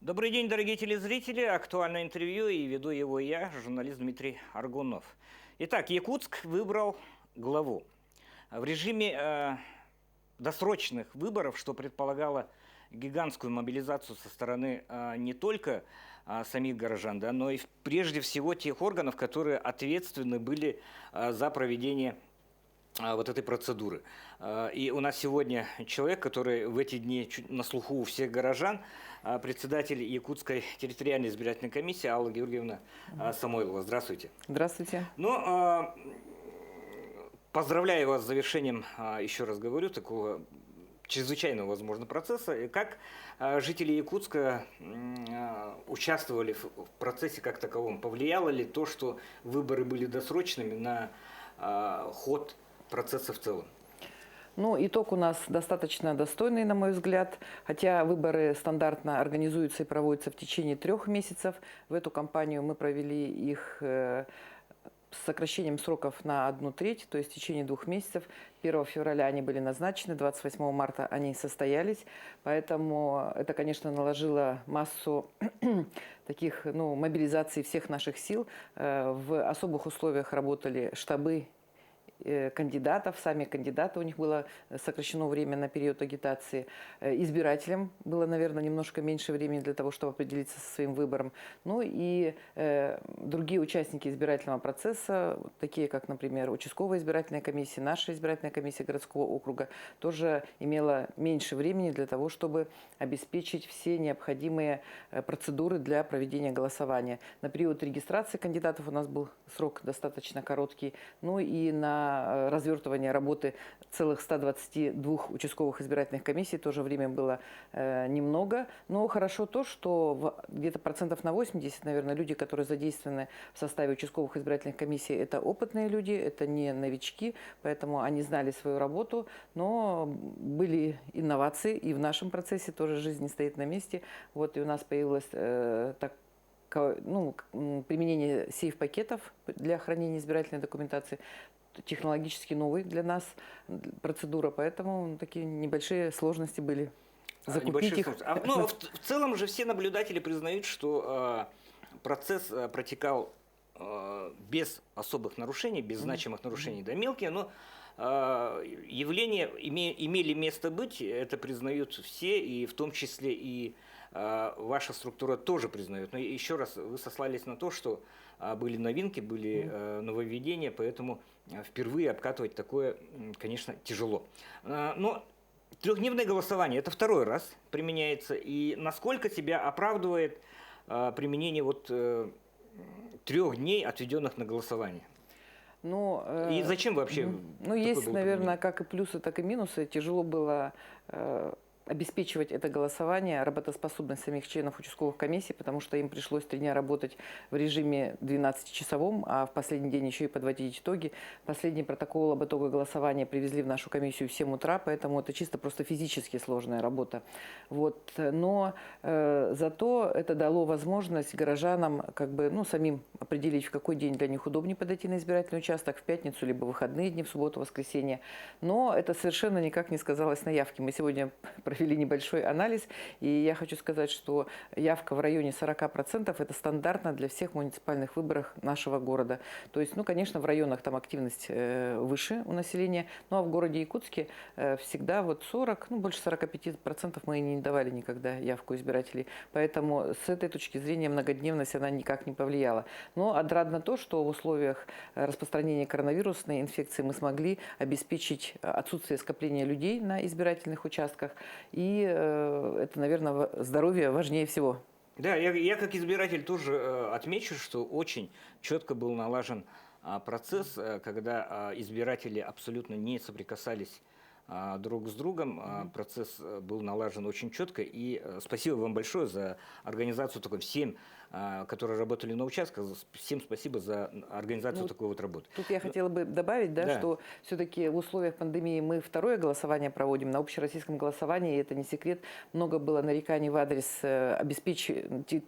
Добрый день, дорогие телезрители. Актуальное интервью, и веду его я, журналист Дмитрий Аргунов. Итак, Якутск выбрал главу. В режиме досрочных выборов, что предполагало гигантскую мобилизацию со стороны не только самих горожан, да, но и прежде всего тех органов, которые ответственны были за проведение вот этой процедуры. И у нас сегодня человек, который в эти дни на слуху у всех горожан, председатель Якутской территориальной избирательной комиссии Алла Георгиевна Самойлова. Здравствуйте. Здравствуйте. Ну, поздравляю вас с завершением, еще раз говорю, такого чрезвычайного, возможно, процесса. Как жители Якутска участвовали в процессе как таковом? Повлияло ли то, что выборы были досрочными, на ход процесса в целом? Ну, итог у нас достаточно достойный, на мой взгляд. Хотя выборы стандартно организуются и проводятся в течение 3 месяцев. В эту кампанию мы провели их с сокращением сроков на 1/3, то есть в течение 2 месяцев. 1 февраля они были назначены, 28 марта они состоялись. Поэтому это, конечно, наложило массу таких, мобилизаций всех наших сил. В особых условиях работали штабы кандидатов, сами кандидаты, у них было сокращено время на период агитации. Избирателям было, наверное, немножко меньше времени для того, чтобы определиться со своим выбором. Ну и другие участники избирательного процесса, такие как, например, участковая избирательная комиссия, наша избирательная комиссия городского округа, тоже имела меньше времени для того, чтобы обеспечить все необходимые процедуры для проведения голосования. На период регистрации кандидатов у нас был срок достаточно короткий, ну и на развертывание работы целых 122 участковых избирательных комиссий тоже время было немного. Но хорошо то, что где-то процентов на 80, наверное, люди, которые задействованы в составе участковых избирательных комиссий, это опытные люди, это не новички, поэтому они знали свою работу, но были инновации, и в нашем процессе тоже жизнь не стоит на месте. Вот и у нас появилось применение сейф-пакетов для хранения избирательной документации, технологически новый для нас процедура, поэтому такие небольшие сложности были. Закупить их. В целом же все наблюдатели признают, что процесс протекал без особых нарушений, без значимых нарушений, да, мелкие, но явления имели место быть, это признают все, и в том числе и ваша структура тоже признает. Но еще раз, вы сослались на то, что были новинки, были нововведения, поэтому впервые обкатывать такое, конечно, тяжело. Но трехдневное голосование – это 2-й раз применяется, и насколько тебя оправдывает применение 3 дней, отведенных на голосование? И зачем вообще? Есть, наверное, как и плюсы, так и минусы. Тяжело было обеспечивать это голосование, работоспособность самих членов участковых комиссий, потому что им пришлось 3 дня работать в режиме 12-часовом, а в последний день еще и подводить итоги. Последний протокол об итогах голосования привезли в нашу комиссию в 7 утра, поэтому это чисто просто физически сложная работа. Вот. Но зато это дало возможность горожанам самим определить, в какой день для них удобнее подойти на избирательный участок, в пятницу, либо в выходные дни, в субботу, воскресенье. Но это совершенно никак не сказалось на явке. Мы сегодня провели небольшой анализ, и я хочу сказать, что явка в районе 40% это стандартно для всех муниципальных выборов нашего города. То есть, конечно, в районах там активность выше у населения, ну а в городе Якутске всегда 40, больше 45% мы не давали никогда явку избирателей. Поэтому с этой точки зрения многодневность она никак не повлияла. Но отрадно то, что в условиях распространения коронавирусной инфекции мы смогли обеспечить отсутствие скопления людей на избирательных участках. И это, наверное, здоровье важнее всего. Да, я как избиратель тоже отмечу, что очень четко был налажен процесс, когда избиратели абсолютно не соприкасались друг с другом. Процесс был налажен очень четко. И спасибо вам большое за организацию такой всем которые работали на участках, всем спасибо за организацию Ну, такой вот работы. Тут я хотела бы добавить, да, Да. что все-таки в условиях пандемии мы второе голосование проводим на общероссийском голосовании, и это не секрет. Много было нареканий в адрес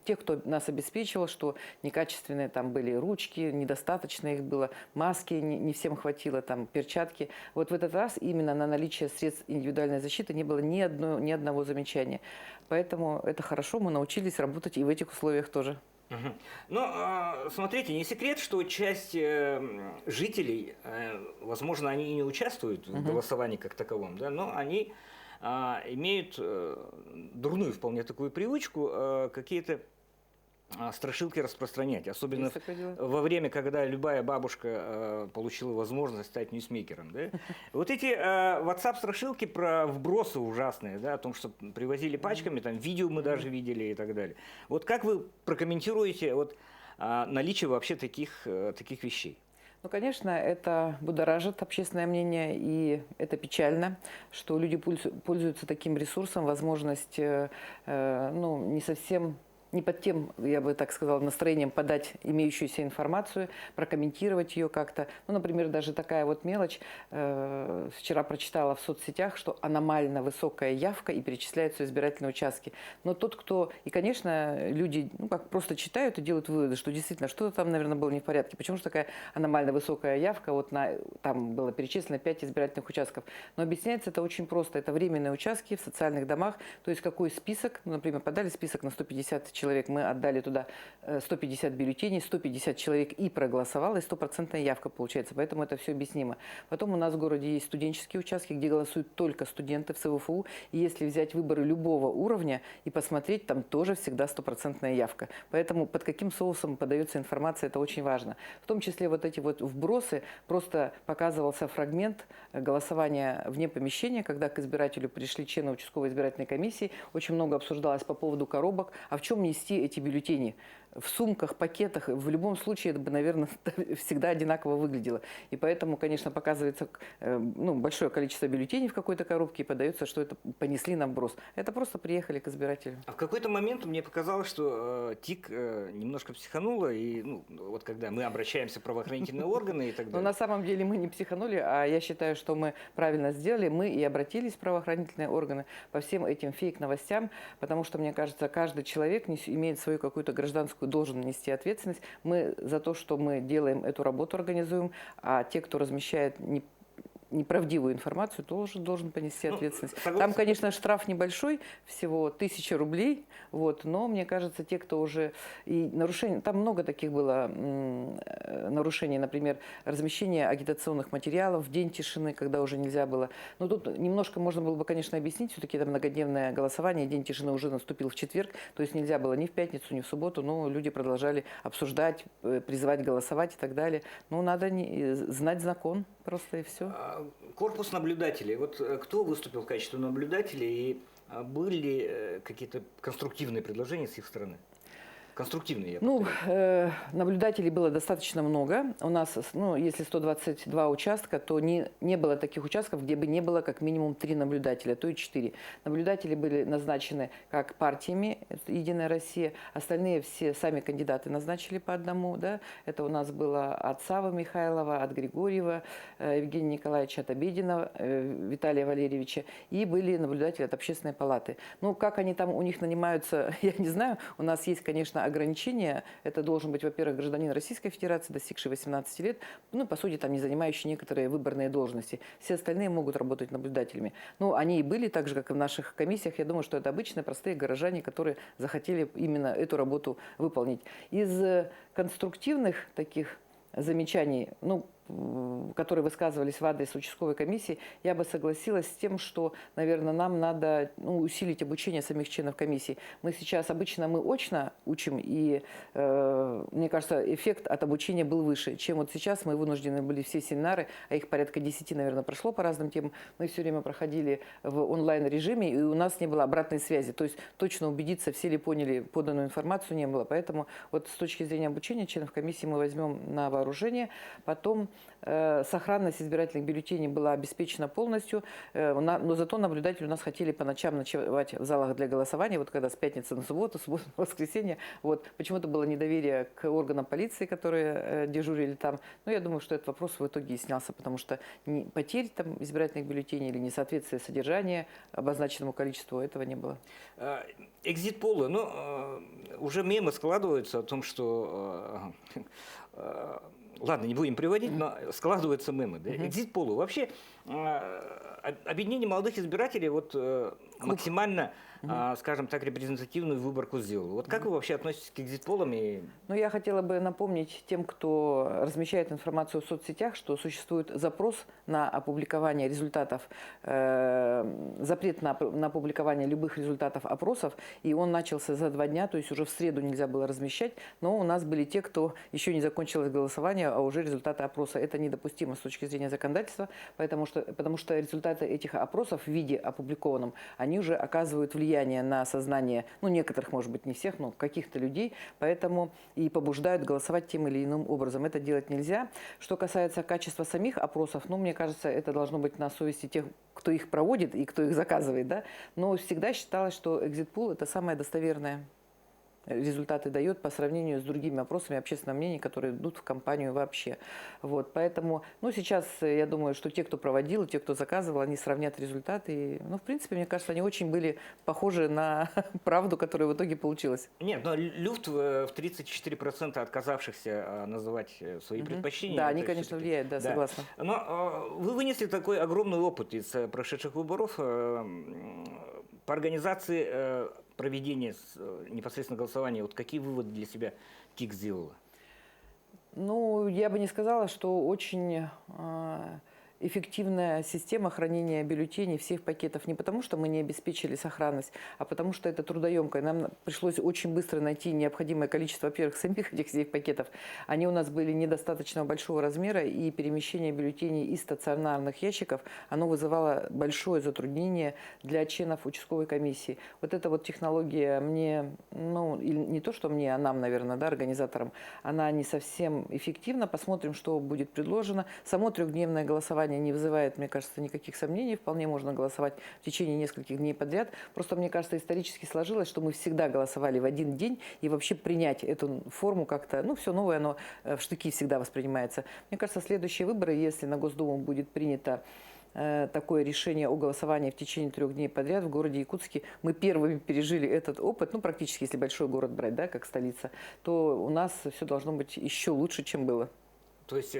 тех, кто нас обеспечивал, что некачественные там были ручки, недостаточно их было, маски не всем хватило, там перчатки. Вот в этот раз именно на наличие средств индивидуальной защиты не было ни одного замечания. Поэтому это хорошо, мы научились работать и в этих условиях тоже. Мгм. Ну, смотрите, не секрет, что часть жителей, возможно, они и не участвуют в голосовании как таковом, да, но они имеют дурную вполне такую привычку какие-то страшилки распространять, особенно Есть такое дело. во время, когда любая бабушка получила возможность стать ньюсмейкером. Да? Вот эти WhatsApp-страшилки про вбросы ужасные, да, о том, что привозили пачками, там видео мы даже видели и так далее. Вот как вы прокомментируете вот, наличие вообще таких вещей? Ну, конечно, это будоражит общественное мнение, и это печально, что люди пользуются таким ресурсом, возможность не совсем, не под тем, я бы так сказала, настроением подать имеющуюся информацию, прокомментировать ее как-то. Ну, например, даже такая вот мелочь. Вчера прочитала в соцсетях, что аномально высокая явка и перечисляются избирательные участки. Но тот, кто... И, конечно, люди как просто читают и делают выводы, что действительно что-то там, наверное, было не в порядке. Почему же такая аномально высокая явка? Вот там было перечислено 5 избирательных участков. Но объясняется это очень просто. Это временные участки в социальных домах. То есть какой список, например, подали список на 150 человек, мы отдали туда 150 бюллетеней, 150 человек и проголосовало, и 100% явка получается. Поэтому это все объяснимо. Потом у нас в городе есть студенческие участки, где голосуют только студенты в СВФУ. И если взять выборы любого уровня и посмотреть, там тоже всегда 100% явка. Поэтому под каким соусом подается информация, это очень важно. В том числе вот эти вот вбросы, просто показывался фрагмент голосования вне помещения, когда к избирателю пришли члены участковой избирательной комиссии. Очень много обсуждалось по поводу коробок. А в чем нести эти бюллетени? В сумках, пакетах, в любом случае это бы, наверное, всегда одинаково выглядело. И поэтому, конечно, показывается большое количество бюллетеней в какой-то коробке и подается, что это понесли на вброс. Это просто приехали к избирателю. А в какой-то момент мне показалось, что ТИК немножко психанула, и вот когда мы обращаемся в правоохранительные органы и так Но далее. на самом деле мы не психанули, а я считаю, что мы правильно сделали. Мы и обратились в правоохранительные органы по всем этим фейк-новостям, потому что, мне кажется, каждый человек имеет свою какую-то гражданскую, должен нести ответственность. Мы за то, что мы делаем эту работу, организуем, а те, кто размещает неправдивую информацию, тоже должен понести ответственность. Там, конечно, штраф небольшой, всего 1000 рублей, вот, но мне кажется, те, кто уже... И нарушений, там много таких было нарушений, например, размещение агитационных материалов в день тишины, когда уже нельзя было. Но тут немножко можно было бы, конечно, объяснить, все-таки это многодневное голосование, день тишины уже наступил в четверг, то есть нельзя было ни в пятницу, ни в субботу, но люди продолжали обсуждать, призывать голосовать и так далее. Ну, надо знать закон просто и все. Корпус наблюдателей. Вот кто выступил в качестве наблюдателей и были ли какие-то конструктивные предложения с их стороны? Конструктивные, я повторяю. Наблюдателей было достаточно много. У нас, если 122 участка, то не было таких участков, где бы не было как минимум 3 наблюдателя, то и 4. Наблюдатели были назначены как партиями «Единая Россия». Остальные все сами кандидаты назначили по одному. Да? Это у нас было от Савы Михайлова, от Григорьева, Евгения Николаевича, от Обедина, Виталия Валерьевича. И были наблюдатели от Общественной палаты. Ну, как они там у них нанимаются, я не знаю. У нас есть, конечно, ограничения. Это должен быть, во-первых, гражданин Российской Федерации, достигший 18 лет, по сути, там не занимающий некоторые выборные должности. Все остальные могут работать наблюдателями. Они и были так же, как и в наших комиссиях. Я думаю, что это обычные простые горожане, которые захотели именно эту работу выполнить. Из конструктивных таких замечаний, которые высказывались в адрес участковой комиссии, я бы согласилась с тем, что, наверное, нам надо усилить обучение самих членов комиссии. Обычно мы очно учим, и мне кажется, эффект от обучения был выше, чем вот сейчас мы вынуждены были все семинары, а их порядка 10, наверное, прошло по разным темам, мы все время проходили в онлайн-режиме, и у нас не было обратной связи. То есть точно убедиться, все ли поняли поданную информацию, не было. Поэтому вот с точки зрения обучения членов комиссии мы возьмем на вооружение. Потом сохранность избирательных бюллетеней была обеспечена полностью, но зато наблюдатели у нас хотели по ночам ночевать в залах для голосования, вот когда с пятницы на субботу, субботу на воскресенье. Вот. Почему-то было недоверие к органам полиции, которые дежурили там. Но я думаю, что этот вопрос в итоге и снялся, потому что потерь там избирательных бюллетеней или несоответствие содержания обозначенному количеству этого не было. Экзит-полы, ну, уже мемы складываются о том, что... Ладно, не будем приводить, но складываются мемы. Да? Экзит-полы. Вообще, объединение молодых избирателей вот, максимально, скажем так, репрезентативную выборку сделало. Вот как вы вообще относитесь к экзит-полам? Ну, я хотела бы напомнить тем, кто размещает информацию в соцсетях, что существует запрос на опубликование результатов, запрет на публикование любых результатов опросов, и он начался за 2 дня, то есть уже в среду нельзя было размещать, но у нас были те, кто еще не закончилось голосование, а уже результаты опроса. Это недопустимо с точки зрения законодательства, потому что результаты этих опросов в виде опубликованном, они уже оказывают влияние на сознание, ну, некоторых, может быть, не всех, но каких-то людей, поэтому и побуждают голосовать тем или иным образом. Это делать нельзя. Что касается качества самих опросов, ну, мне кажется, это должно быть на совести тех, кто их проводит и кто их заказывает, да. Но всегда считалось, что экзит-пул – это самое достоверное. Результаты дает по сравнению с другими опросами общественного мнения, которые идут в кампанию вообще. Вот, поэтому, ну, сейчас я думаю, что те, кто проводил, те, кто заказывал, они сравнят результаты. И, ну, в принципе, мне кажется, они очень были похожи на правду, которая в итоге получилась. Нет, но люфт в 34% отказавшихся называть свои предпочтения. Да, они, конечно, влияют, да, согласна. Но вы вынесли такой огромный опыт из прошедших выборов по организации проведения непосредственно голосования. Вот какие выводы для себя КИК сделала? Ну, я бы не сказала, что очень эффективная система хранения бюллетеней всех пакетов не потому, что мы не обеспечили сохранность, а потому что это трудоемко. Нам пришлось очень быстро найти необходимое количество, во-первых, самих этих всех пакетов. Они у нас были недостаточно большого размера, и перемещение бюллетеней из стационарных ящиков, оно вызывало большое затруднение для членов участковой комиссии. Вот эта вот технология мне, ну, не то, что мне, а нам, наверное, да, организаторам, она не совсем эффективна. Посмотрим, что будет предложено. Само 3-дневное голосование не вызывает, мне кажется, никаких сомнений. Вполне можно голосовать в течение нескольких дней подряд. Просто, мне кажется, исторически сложилось, что мы всегда голосовали в один день, и вообще принять эту форму как-то, ну, все новое, оно в штыки всегда воспринимается. Мне кажется, следующие выборы, если на Госдуму будет принято такое решение о голосовании в течение 3 дней подряд в городе Якутске, мы первыми пережили этот опыт, ну, практически, если большой город брать, да, как столица, то у нас все должно быть еще лучше, чем было. То есть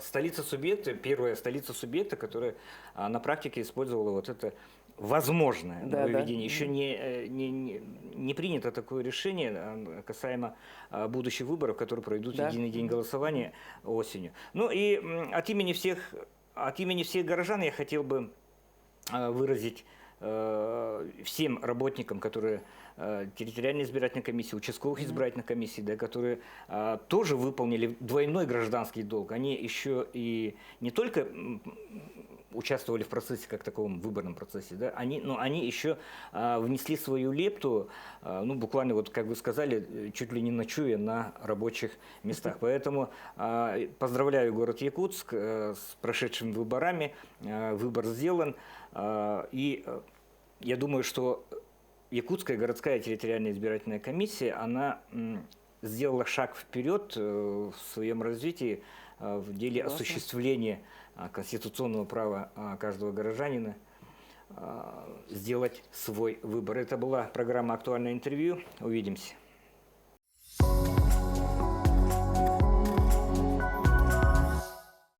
столица субъекта, первая столица субъекта, которая на практике использовала вот это возможное нововведение. Еще не принято такое решение касаемо будущих выборов, которые пройдут в единый день голосования осенью. Ну и от имени всех горожан я хотел бы выразить всем работникам, которые территориальной избирательной комиссии, участковых избирательных комиссий, да, которые тоже выполнили двойной гражданский долг. Они еще и не только участвовали в процессе, как таком выборном процессе, да, но они еще внесли свою лепту, ну, буквально, вот, как вы сказали, чуть ли не ночуя на рабочих местах. Поэтому поздравляю город Якутск с прошедшими выборами. Выбор сделан. И я думаю, что Якутская городская территориальная избирательная комиссия, она сделала шаг вперед в своем развитии в деле осуществления конституционного права каждого горожанина сделать свой выбор. Это была программа «Актуальное интервью». Увидимся.